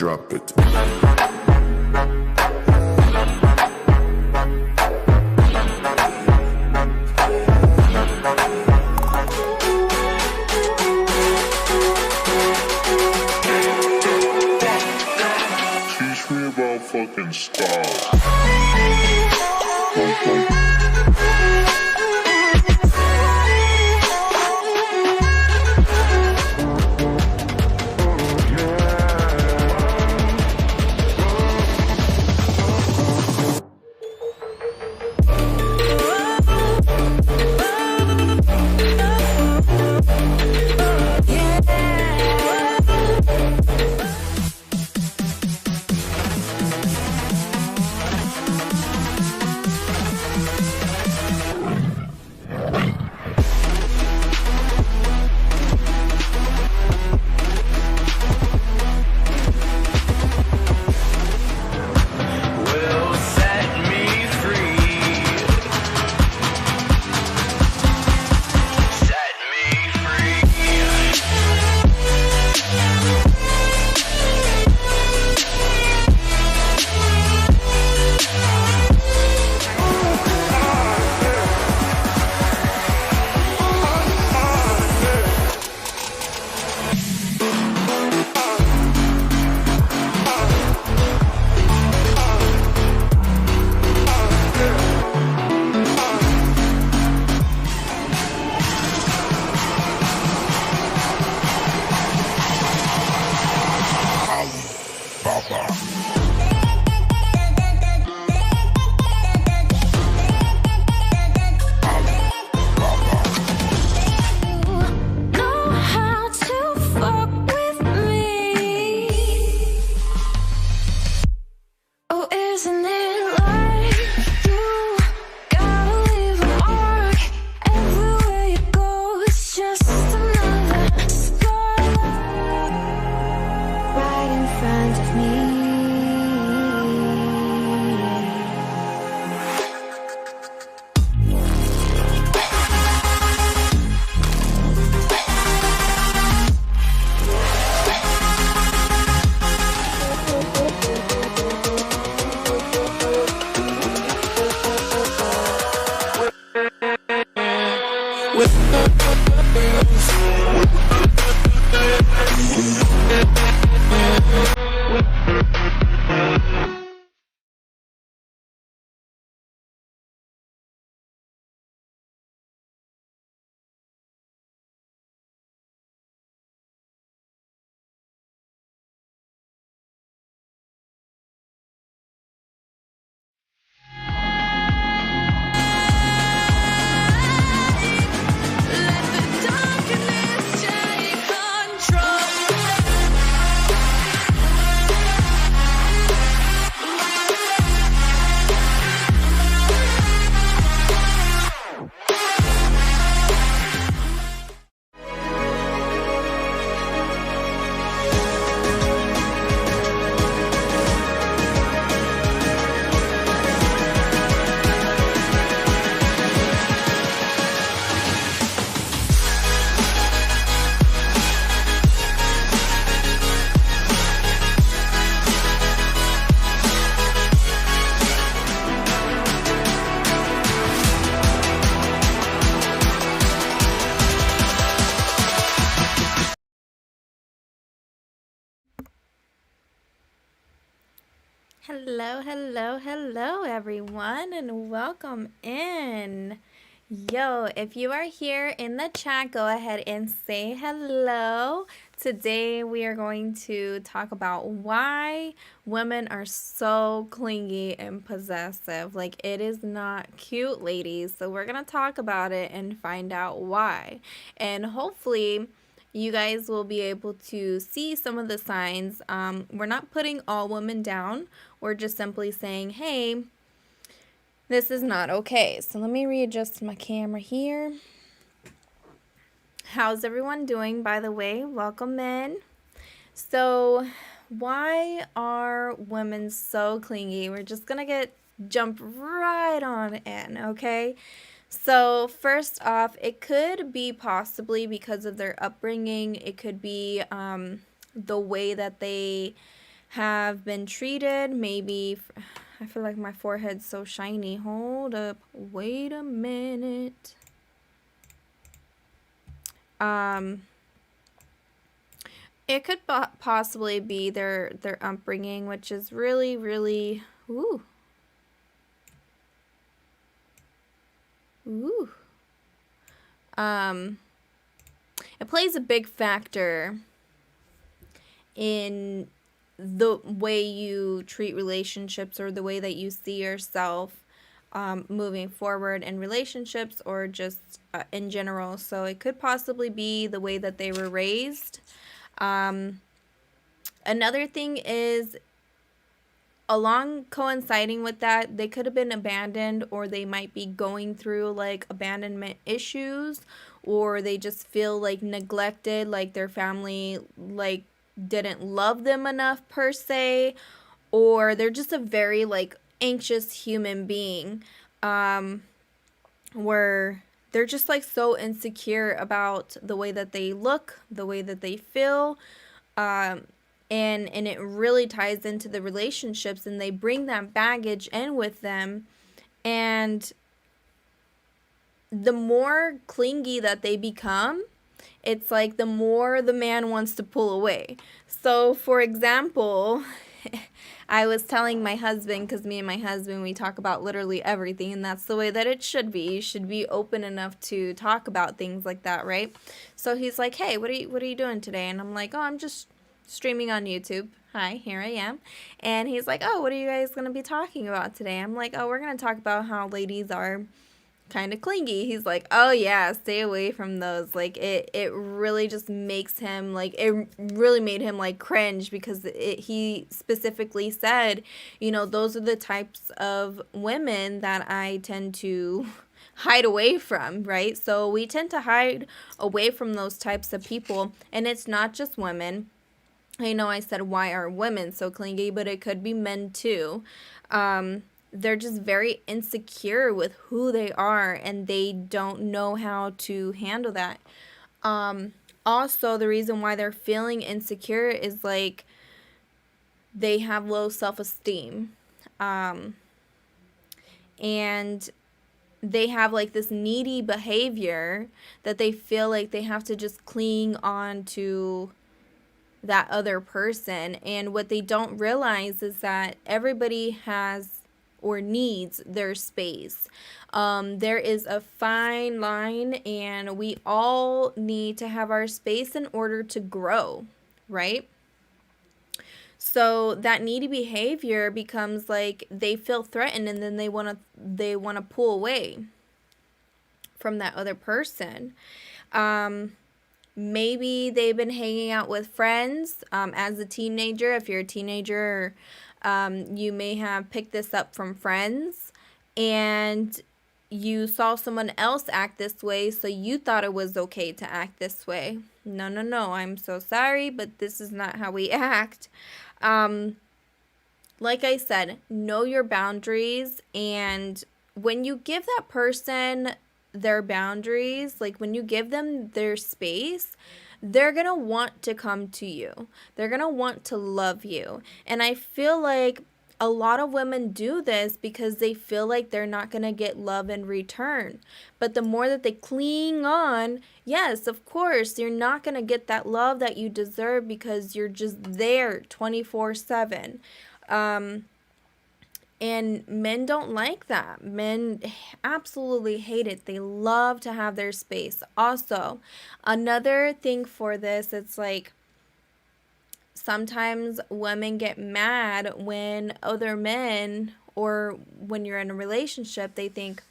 drop it. Teach me about fucking stars. Hello everyone, and welcome in. Yo, if you are here in the chat, go ahead and say hello. Today we are going to talk about why women are so clingy and possessive. Like, it is not cute, ladies. So we're going to talk about it and find out why. And hopefully you guys will be able to see some of the signs. We're not putting all women down. We're just simply saying, hey, this is not okay. So let me readjust my camera here. How's everyone doing, by the way? Welcome in. So why are women so clingy? We're just going to jump right on in, okay? So first off, it could be possibly because of their upbringing. It could be the way that they have been treated. Maybe, I feel like my forehead's so shiny. Hold up. Wait a minute. It could possibly be their upbringing, which is really, really, ooh. Ooh. It plays a big factor in the way you treat relationships or the way that you see yourself moving forward in relationships or just in general. So it could possibly be the way that they were raised. Another thing is, along coinciding with that, they could have been abandoned, or they might be going through like abandonment issues, or they just feel like neglected, like their family like didn't love them enough per se, or they're just a very like anxious human being, where they're just like so insecure about the way that they look, the way that they feel, and it really ties into the relationships, and they bring that baggage in with them, and the more clingy that they become, it's like the more the man wants to pull away. So for example, I was telling my husband, because me and my husband, we talk about literally everything, and that's the way that it should be. You should be open enough to talk about things like that, right? So he's like, hey, what are you doing today? And I'm like, oh, I'm just streaming on YouTube. Hi, here I am. And he's like, oh, what are you guys going to be talking about today? I'm like, oh, we're going to talk about how ladies are kind of clingy. He's like, oh yeah, stay away from those. Like it really just makes him like, it really made him like cringe, because he specifically said, you know, those are the types of women that I tend to hide away from, right? So we tend to hide away from those types of people, and it's not just women. I know I said, why are women so clingy, but it could be men too. They're just very insecure with who they are, and they don't know how to handle that. Also, the reason why they're feeling insecure is like they have low self-esteem. And they have like this needy behavior that they feel like they have to just cling on to that other person. And what they don't realize is that everybody has or needs their space. There is a fine line, and we all need to have our space in order to grow, right? So that needy behavior becomes like they feel threatened, and then they want to pull away from that other person. Maybe they've been hanging out with friends as a teenager. If you're a teenager, you may have picked this up from friends, and you saw someone else act this way, so you thought it was okay to act this way. No, no, no, I'm so sorry, but this is not how we act. Like I said, know your boundaries, and when you give that person their boundaries, like when you give them their space, they're going to want to come to you. They're going to want to love you. And I feel like a lot of women do this because they feel like they're not going to get love in return. But the more that they cling on, yes, of course, you're not going to get that love that you deserve because you're just there 24/7. And men don't like that. Men absolutely hate it. They love to have their space. Also, another thing for this, it's like sometimes women get mad when other men, or when you're in a relationship, they think,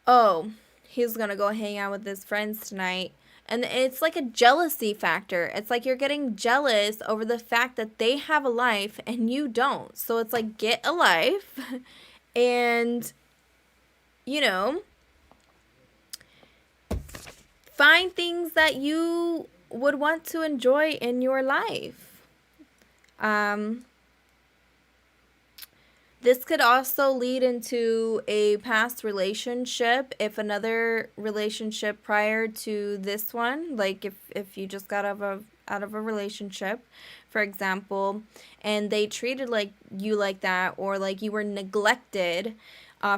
oh, he's going to go hang out with his friends tonight. And it's like a jealousy factor. It's like you're getting jealous over the fact that they have a life and you don't. So it's like, get a life and, you know, find things that you would want to enjoy in your life. This could also lead into a past relationship. If another relationship prior to this one, like if you just got out of a relationship, for example, and they treated like you like that, or like you were neglected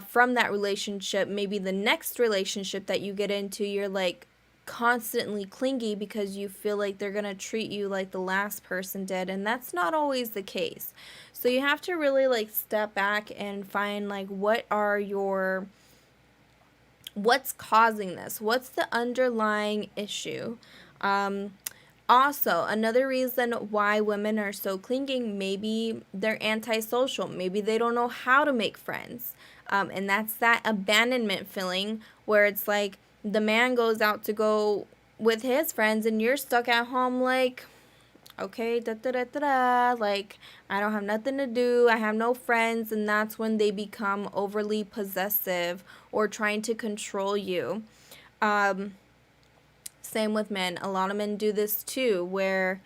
from that relationship, maybe the next relationship that you get into, you're like constantly clingy because you feel like they're going to treat you like the last person did, and that's not always the case. So you have to really like step back and find like what's causing this, what's the underlying issue. Also, another reason why women are so clinging, maybe they're antisocial. Maybe they don't know how to make friends. And that's that abandonment feeling where it's like the man goes out to go with his friends and you're stuck at home like, okay, da da da da da, like, I don't have nothing to do, I have no friends, and that's when they become overly possessive or trying to control you. Same with men. A lot of men do this too, where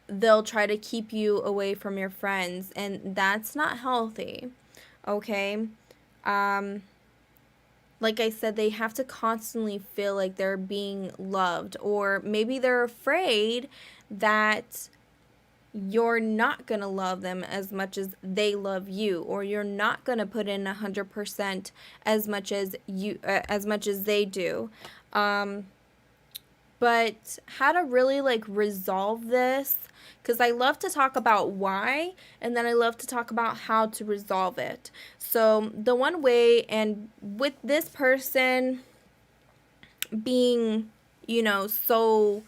they'll try to keep you away from your friends, and that's not healthy. Okay? Like I said, they have to constantly feel like they're being loved, or maybe they're afraid that you're not going to love them as much as they love you, or you're not going to put in 100% as much as they do. But how to really like resolve this, because I love to talk about why, and then I love to talk about how to resolve it. So the one way, and with this person being, so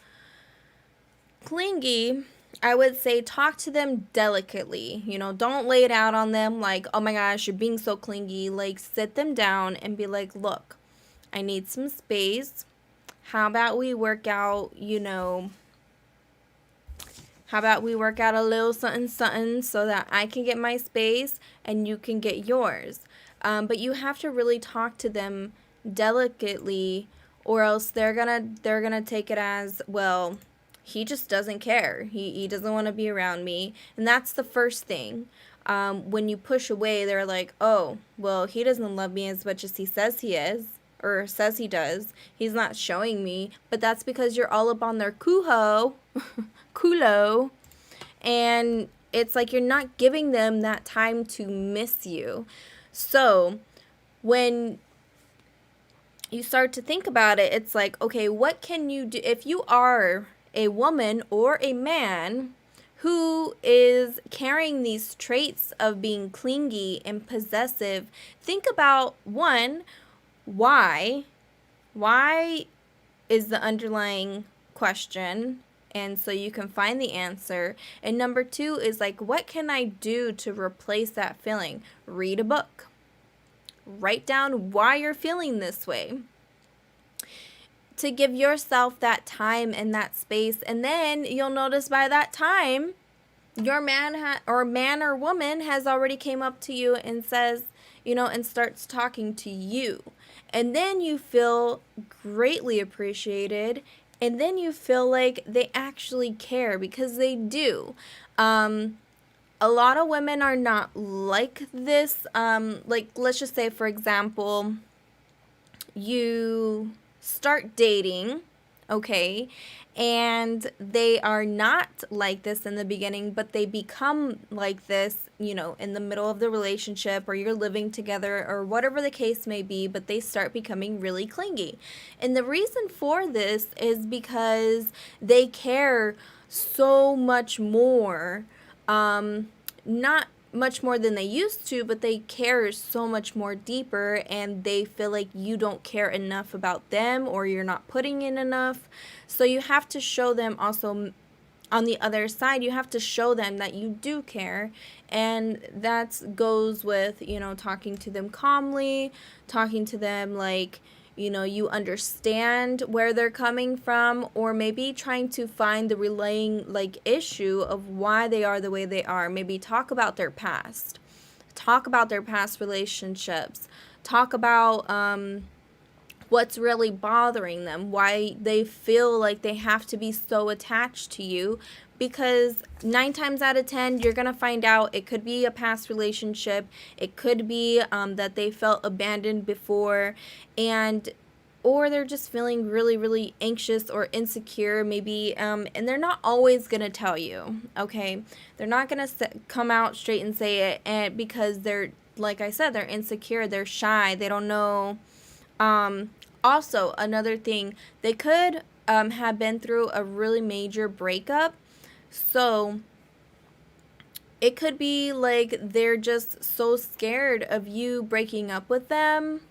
clingy, I would say talk to them delicately. Don't lay it out on them like, oh my gosh, you're being so clingy. Like, sit them down and be like, look, I need some space. How about we work out, how about we work out a little something, something so that I can get my space and you can get yours. But you have to really talk to them delicately, or else they're gonna take it as, well, he just doesn't care. He doesn't want to be around me. And that's the first thing. When you push away, they're like, oh, well, he doesn't love me as much as he says he is, or says he does. He's not showing me. But that's because you're all up on their culo, and it's like you're not giving them that time to miss you. So when you start to think about it, it's like, okay, what can you do if you are a woman or a man who is carrying these traits of being clingy and possessive? Think about, one, why is the underlying question, and so you can find the answer. And number two is like, what can I do to replace that feeling? Read a book. Write down why you're feeling this way, to give yourself that time and that space. And then you'll notice by that time, your man or woman has already came up to you and says, and starts talking to you. And then you feel greatly appreciated, and then you feel like they actually care, because they do. A lot of women are not like this. Like, let's just say, for example, you start dating, okay, and they are not like this in the beginning, but they become like this, in the middle of the relationship, or you're living together, or whatever the case may be, but they start becoming really clingy. And the reason for this is because they care so much more, not much more than they used to, but they care so much more deeper, and they feel like you don't care enough about them, or you're not putting in enough. So you have to show them also, on the other side, you have to show them that you do care. And that goes with, talking to them calmly, talking to them like, you understand where they're coming from, or maybe trying to find the relaying like issue of why they are the way they are. Maybe talk about their past relationships, talk about what's really bothering them, why they feel like they have to be so attached to you. Because 9 times out of 10, you're going to find out it could be a past relationship. It could be that they felt abandoned before. And or they're just feeling really, really anxious or insecure, maybe, and they're not always going to tell you, okay? They're not going to come out straight and say it, and because they're, like I said, they're insecure, they're shy, they don't know. Also, another thing, they could have been through a really major breakup, so it could be like they're just so scared of you breaking up with them,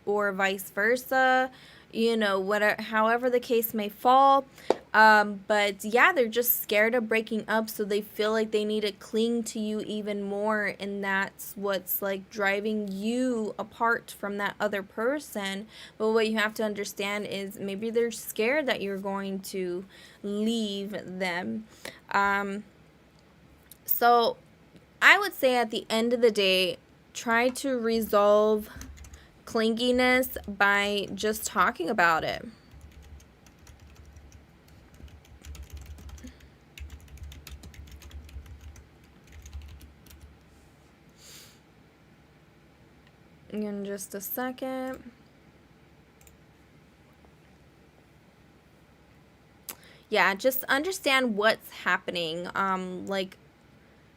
or vice versa, whatever, however the case may fall. But yeah, they're just scared of breaking up, so they feel like they need to cling to you even more, and that's what's like driving you apart from that other person. But what you have to understand is maybe they're scared that you're going to leave them. So I would say at the end of the day, try to resolve clinginess by just talking about it. In just a second. Yeah, just understand what's happening, like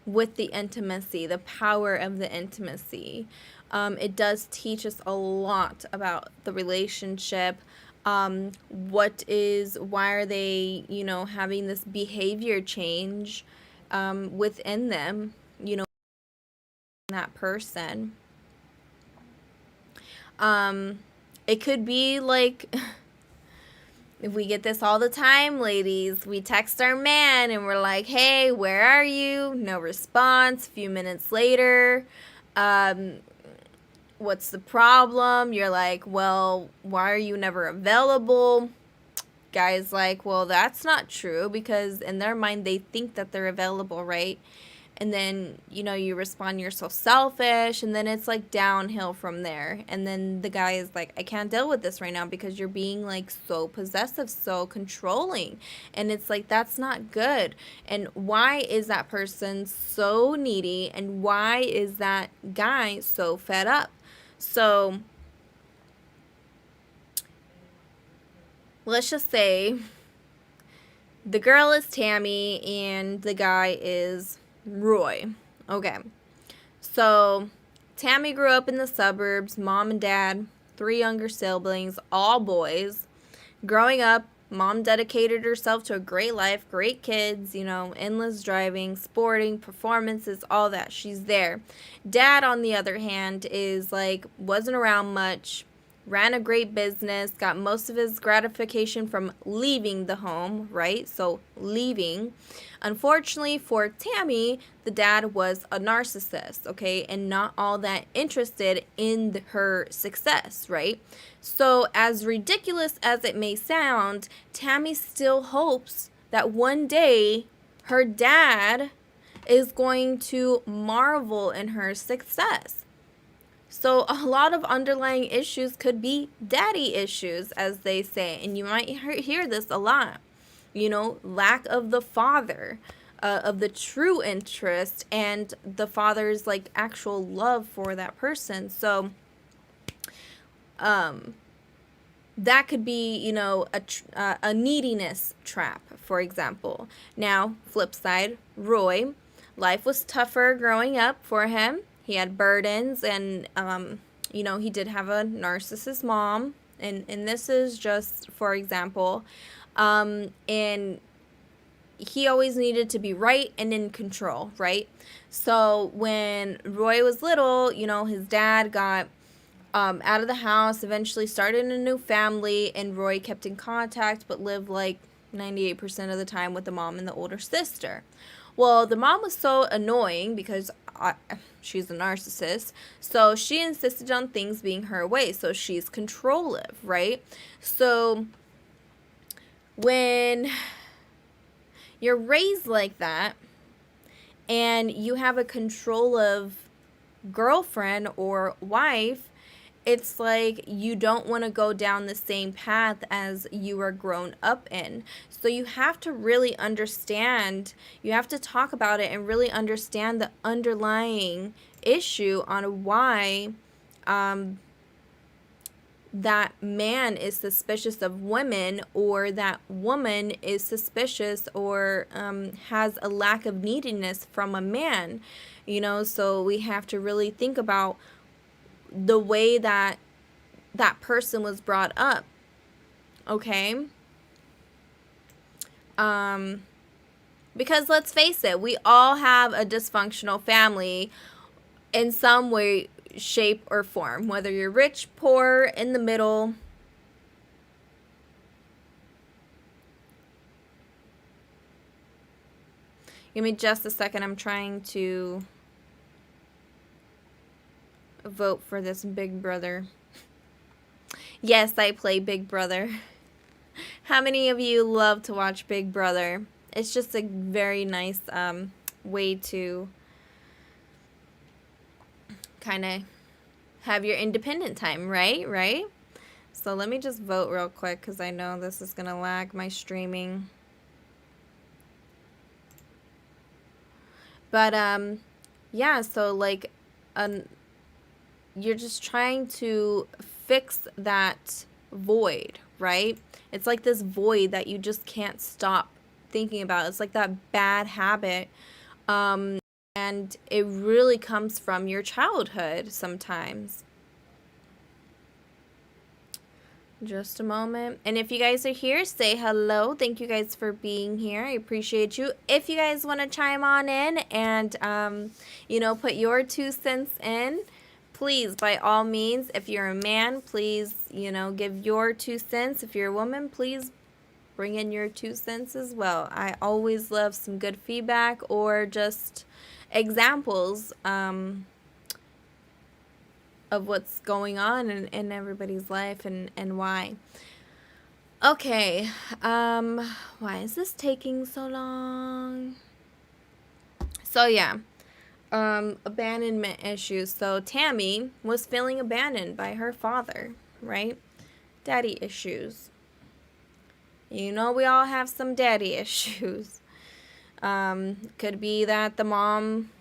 with the intimacy, the power of the intimacy. It does teach us a lot about the relationship. Why are they, having this behavior change within them, that person. It could be like, we get this all the time, ladies. We text our man and we're like, hey, where are you? No response. A few minutes later, what's the problem? You're like, well, why are you never available? Guy's like, well, that's not true, because in their mind, they think that they're available, right? And then, you respond, you're so selfish, and then it's like downhill from there. And then the guy is like, I can't deal with this right now because you're being like so possessive, so controlling. And it's like, that's not good. And why is that person so needy? And why is that guy so fed up? So let's just say the girl is Tammy and the guy is Roy. Okay. So Tammy grew up in the suburbs, mom and dad, 3 younger siblings, all boys. Growing up, mom dedicated herself to a great life, great kids, endless driving, sporting, performances, all that. She's there. Dad, on the other hand, is like, wasn't around much, ran a great business, got most of his gratification from leaving the home, right? So leaving. Unfortunately for Tammy, the dad was a narcissist, okay, and not all that interested in her success, right? So as ridiculous as it may sound, Tammy still hopes that one day her dad is going to marvel in her success. So a lot of underlying issues could be daddy issues, as they say, and you might hear this a lot. Lack of the father, of the true interest, and the father's like actual love for that person. So that could be, a neediness trap, for example. Now, flip side, Roy, life was tougher growing up for him. He had burdens, and, he did have a narcissist mom. And this is just, for example, and he always needed to be right and in control, right? So when Roy was little, his dad got out of the house, eventually started a new family, and Roy kept in contact but lived like 98% of the time with the mom and the older sister. Well, the mom was so annoying because she's a narcissist, so she insisted on things being her way, so she's controlling, right? So when you're raised like that and you have a controlling girlfriend or wife, it's like you don't want to go down the same path as you were grown up in. So you have to really understand, you have to talk about it and really understand the underlying issue on why that man is suspicious of women, or that woman is suspicious or has a lack of neediness from a man, so we have to really think about the way that that person was brought up, okay? Because let's face it, we all have a dysfunctional family in some way, shape, or form, whether you're rich, poor, in the middle. Give me just a second. I'm trying to vote for this Big Brother. Yes, I play Big Brother. How many of you love to watch Big Brother? It's just a very nice way to kind of have your independent time, right? So let me just vote real quick because I know this is going to lag my streaming. But, yeah, so, like, you're just trying to fix that void, right? It's like this void that you just can't stop thinking about. It's like that bad habit, and it really comes from your childhood sometimes. Just a moment. And if you guys are here, say hello. Thank you guys for being here. I appreciate you. If you guys want to chime on in and, put your 2 cents in, please, by all means. If you're a man, please, give your 2 cents. If you're a woman, please bring in your 2 cents as well. I always love some good feedback or just examples, of what's going on in everybody's life and why. Okay, why is this taking so long? So yeah, abandonment issues. So Tammy was feeling abandoned by her father, right? Daddy issues. We all have some daddy issues. Could be that the mom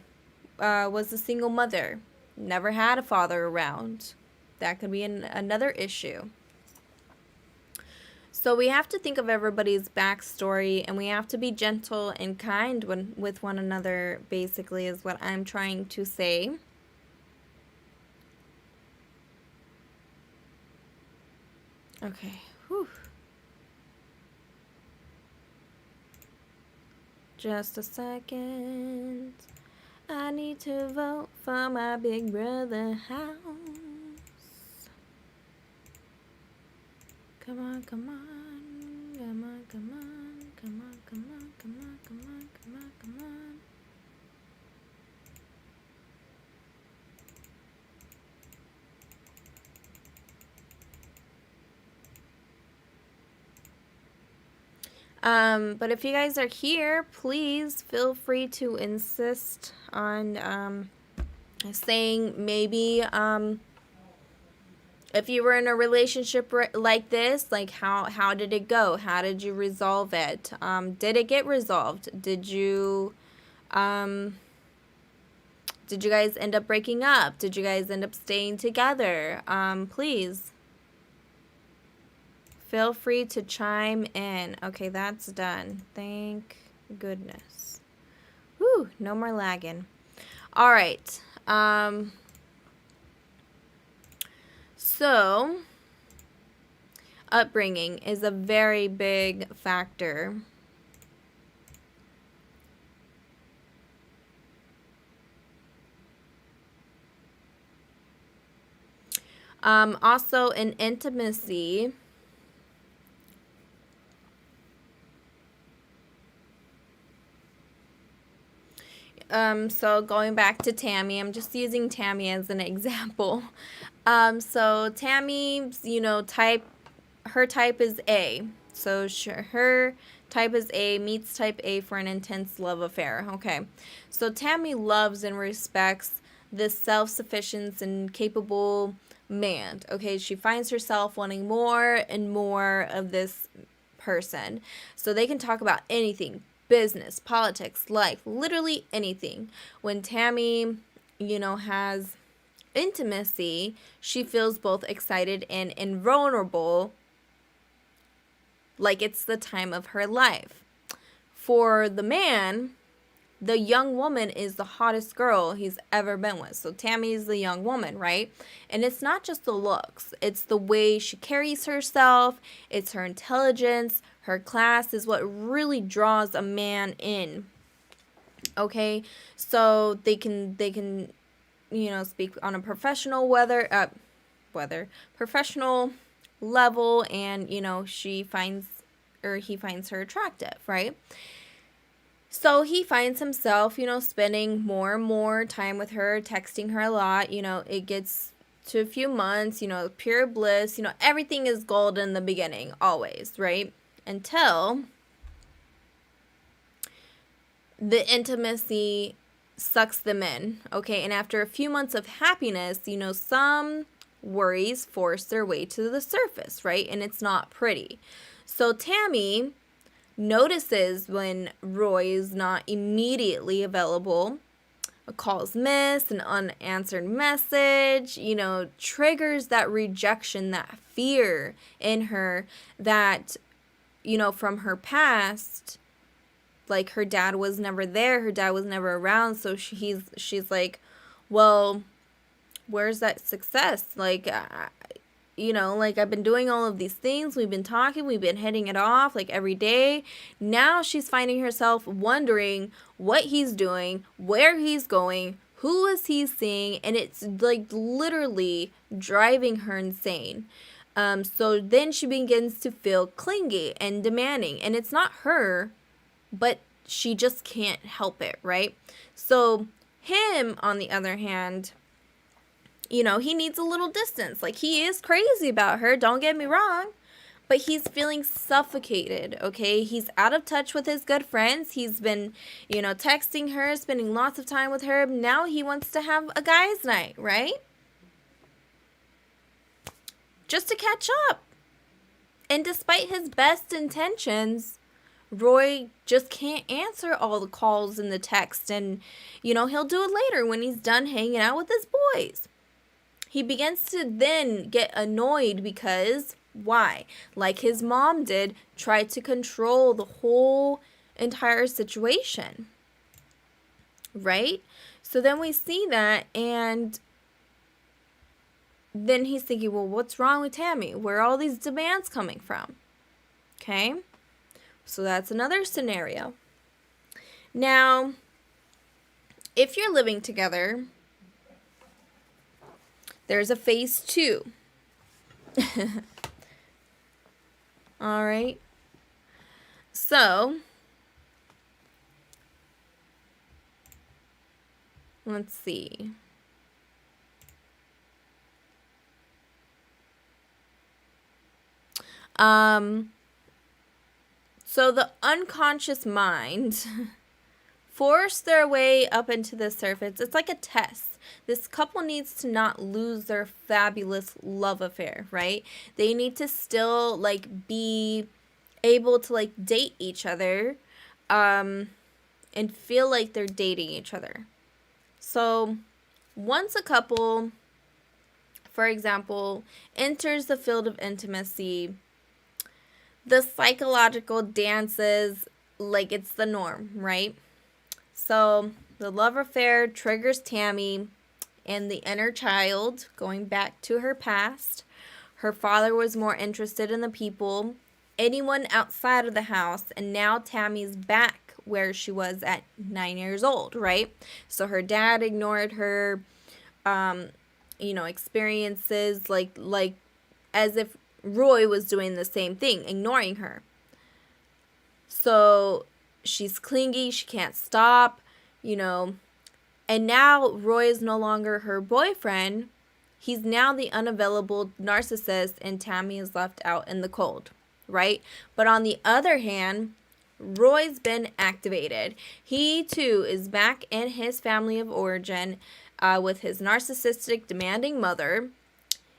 was a single mother, never had a father around. That could be another issue. So we have to think of everybody's backstory, and we have to be gentle and kind with one another, basically, is what I'm trying to say. Okay. Whew. Just a second. I need to vote for my big brother house. Come on, come on, come on, come on, come on, come on, come on, come on, come on, come on. But if you guys are here, please feel free to insist on saying maybe if you were in a relationship like this, like how did it go? How did you resolve it? Did it get resolved? Did you guys end up breaking up? Did you guys end up staying together? Please feel free to chime in. Okay, that's done. Thank goodness. Whew, no more lagging. All right. So, upbringing is a very big factor. Also, in intimacy, so going back to Tammy, I'm just using Tammy as an example. So Tammy's, her type is A. So her type is A, meets type A for an intense love affair. Okay. So Tammy loves and respects this self-sufficient and capable man. Okay. She finds herself wanting more and more of this person. So they can talk about anything. Business, politics, life, literally anything. When Tammy, has intimacy, she feels both excited and invulnerable, like it's the time of her life. For the man, the young woman is the hottest girl he's ever been with. So Tammy is the young woman, right? And it's not just the looks. It's the way she carries herself. It's her intelligence. Her class is what really draws a man in. Okay? So they can speak on a professional professional level, and he finds her attractive, right? So he finds himself, spending more and more time with her, texting her a lot. It gets to a few months, pure bliss. Everything is gold in the beginning, always, right? Until the intimacy sucks them in, okay? And after a few months of happiness, some worries force their way to the surface, right? And it's not pretty. So Tammy notices when Roy is not immediately available. A call's missed, an unanswered message, triggers that rejection, that fear in her that, from her past, like her dad was never there, her dad was never around. So she's like, well, where's that success? Like, I've been doing all of these things. We've been talking. We've been hitting it off like every day. Now she's finding herself wondering what he's doing, where he's going, who is he seeing, and it's like literally driving her insane. So then she begins to feel clingy and demanding, and it's not her, but she just can't help it, right? So him, on the other hand, he needs a little distance. Like, he is crazy about her, don't get me wrong, but he's feeling suffocated, okay? He's out of touch with his good friends. He's been, texting her, spending lots of time with her. Now he wants to have a guy's night, right? Just to catch up. And despite his best intentions, Roy just can't answer all the calls and the text. And, he'll do it later when he's done hanging out with his boys. He begins to then get annoyed because, why? Like his mom did, try to control the whole entire situation. Right? So then we see that, and then he's thinking, well, what's wrong with Tammy? Where are all these demands coming from? Okay? So that's another scenario. Now, if you're living together, there's a phase 2. All right. So, let's see. So the unconscious mind force their way up into the surface. It's like a test. This couple needs to not lose their fabulous love affair, right? They need to still, be able to, date each other, and feel like they're dating each other. So, once a couple, for example, enters the field of intimacy, the psychological dances like it's the norm, right? So, the love affair triggers Tammy and the inner child going back to her past. Her father was more interested in the people, anyone outside of the house, and now Tammy's back where she was at 9 years old, right? So her dad ignored her, experiences, like as if Roy was doing the same thing, ignoring her. So she's clingy, she can't stop, and now Roy is no longer her boyfriend. He's now the unavailable narcissist, and Tammy is left out in the cold, right? But on the other hand, Roy's been activated. He, too, is back in his family of origin with his narcissistic, demanding mother.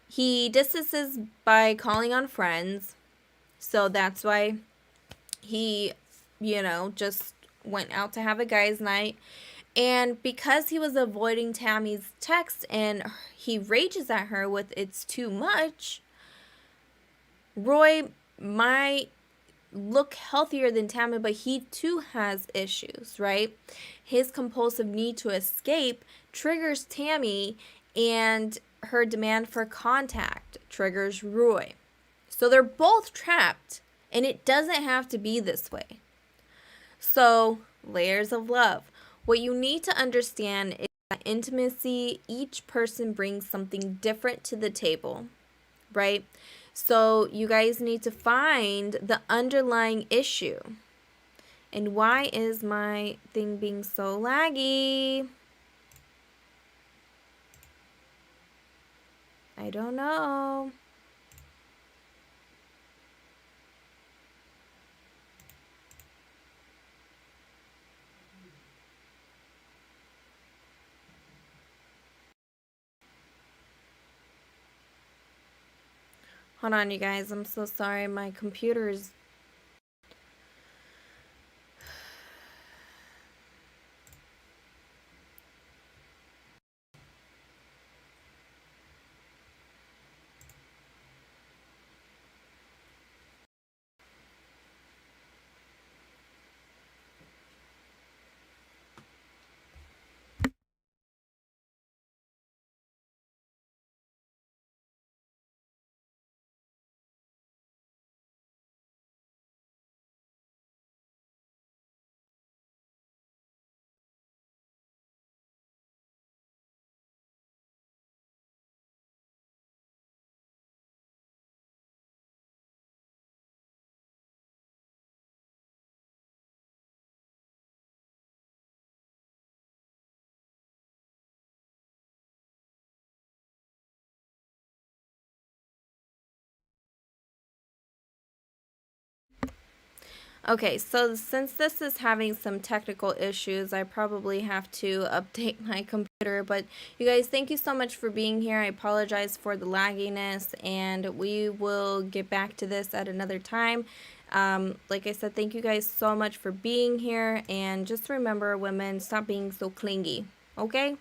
He distances by calling on friends. So that's why he, just went out to have a guy's night. And because he was avoiding Tammy's text and he rages at her with "it's too much," Roy might look healthier than Tammy, but he too has issues, right? His compulsive need to escape triggers Tammy, and her demand for contact triggers Roy. So they're both trapped, and it doesn't have to be this way. So, layers of love. What you need to understand is that intimacy, each person brings something different to the table, right? So you guys need to find the underlying issue. And why is my thing being so laggy? I don't know. Hold on, you guys. I'm so sorry. My computer is... Okay, so since this is having some technical issues, I probably have to update my computer. But you guys, thank you so much for being here. I apologize for the lagginess, and we will get back to this at another time. Like I said, thank you guys so much for being here. And just remember, women, stop being so clingy, okay?